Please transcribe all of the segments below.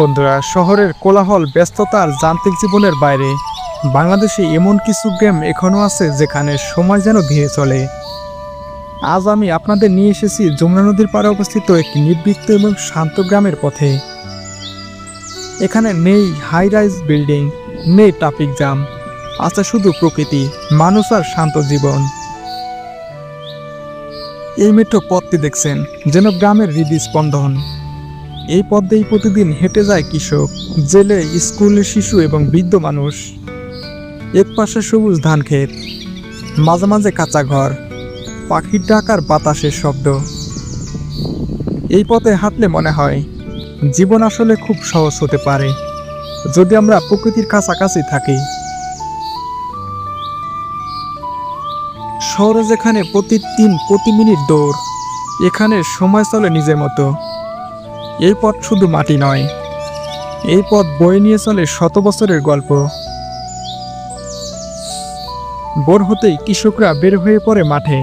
বন্ধুরা, শহরের কোলাহল, ব্যস্ততা আর যান্ত্রিক জীবনের বাইরে বাংলাদেশে এমন কিছু গ্রাম এখনও আছে যেখানে সময় যেন ধীরে চলে। আজ আমি আপনাদের নিয়ে এসেছি যমুনা নদীর পাড়ে অবস্থিত একটি নির্বিঘ্ন এবং শান্ত গ্রামের পথে। এখানে নেই হাই রাইজ বিল্ডিং, নেই ট্রাফিক জ্যাম, আছে শুধু প্রকৃতি, মানুষ আর শান্ত জীবন। এই মেট্রো পথটি দেখছেন যেন গ্রামের হৃদস্পন্দন। এই পথ দিয়েই প্রতিদিন হেঁটে যায় কৃষক, জেলে, স্কুলের শিশু এবং বৃদ্ধ মানুষ। এক পাশে সবুজ ধান ক্ষেত, মাঝে মাঝে কাঁচা ঘর, পাখির ডাক আর বাতাসের শব্দ। এই পথে হাঁটলে মনে হয় জীবন আসলে খুব সহজ হতে পারে যদি আমরা প্রকৃতির কাছাকাছি থাকি। শহরে যেখানে প্রতি মিনিট দৌড়, এখানে সময় চলে নিজের মতো। এই পথ শুধু মাটি নয়, এই পথ বয়ে নিয়ে চলে শত বছরের গল্প। ভোর হতেই কৃষকরা বের হয়ে পড়ে মাঠে।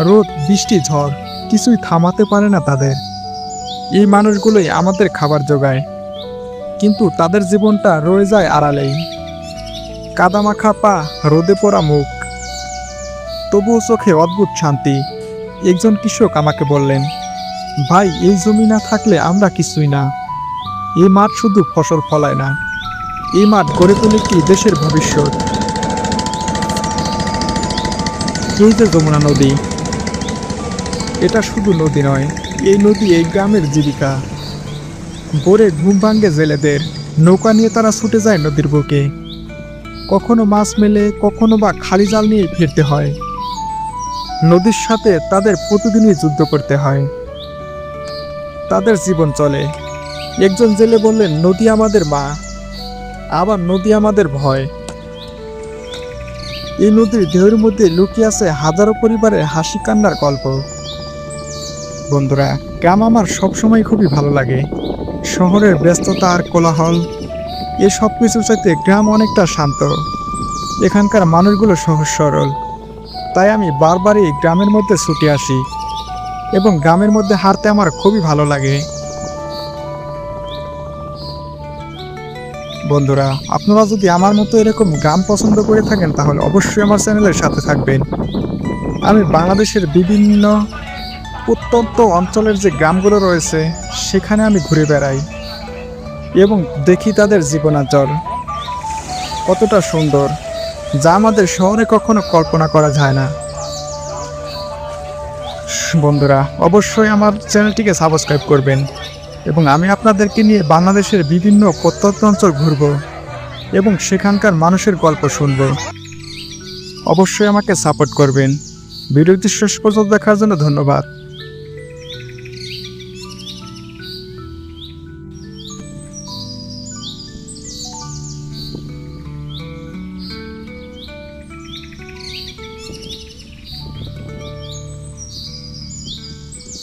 রোদ, বৃষ্টি, ঝড় কিছুই থামাতে পারে না তাদের। এই মানুষগুলোই আমাদের খাবার জোগায়, কিন্তু তাদের জীবনটা রয়ে যায় আড়ালেই। কাদামাখা পা, রোদে পোড়া মুখ, তবুও চোখে অদ্ভুত শান্তি। একজন কৃষক আমাকে বললেন, ভাই, এই জমি না থাকলে আমরা কিছুই না। এই মাঠ শুধু ফসল ফলায় না, এই মাঠ গড়ে তোলে কি দেশের ভবিষ্যৎ। এই যে যমুনা নদী, এটা শুধু নদী নয়, এই নদী এই গ্রামের জীবিকা। ভোরে ঘুম ভাঙ্গে জেলেদের, নৌকা নিয়ে তারা ছুটে যায় নদীর বুকে। কখনো মাছ মেলে, কখনো বা খালি জাল নিয়ে ফিরতে হয়। নদীর সাথে তাদের প্রতিদিনই যুদ্ধ করতে হয়। তাদের জীবন চলে। একজন জেলে বললেন, নদী আমাদের মা, আবার নদী আমাদের ভয়। এই নদীর ঢেউয়ের মধ্যে লুকিয়ে আছে হাজারো পরিবারের হাসি কান্নার গল্প। বন্ধুরা, গ্রাম আমার সবসময় খুবই ভালো লাগে। শহরের ব্যস্ততা আর কোলাহল, এই সব কিছুর চাইতে গ্রাম অনেকটা শান্ত। এখানকার মানুষগুলো সহজ সরল। তাই আমি বারবারই গ্রামের মধ্যে ছুটে আসি এবং গ্রামের মধ্যে হাঁটতে আমার খুবই ভালো লাগে। বন্ধুরা, আপনারা যদি আমার মতো এরকম গ্রাম পছন্দ করে থাকেন তাহলে অবশ্যই আমার চ্যানেলের সাথে থাকবেন। আমি বাংলাদেশের বিভিন্ন প্রত্যন্ত অঞ্চলের যে গ্রামগুলো রয়েছে সেখানে আমি ঘুরে বেড়াই এবং দেখি তাদের জীবনাচল কতটা সুন্দর, যা আমাদের শহরে কখনো কল্পনা করা যায় না। বন্ধুরা, অবশ্যই আমার চ্যানেলটিকে সাবস্ক্রাইব করবেন এবং আমি আপনাদেরকে নিয়ে বাংলাদেশের বিভিন্ন প্রত্যন্ত অঞ্চল ঘুরব এবং সেখানকার মানুষের গল্প শুনব। অবশ্যই আমাকে সাপোর্ট করবেন। ভিডিওটি শেষ পর্যন্ত দেখার জন্য ধন্যবাদ।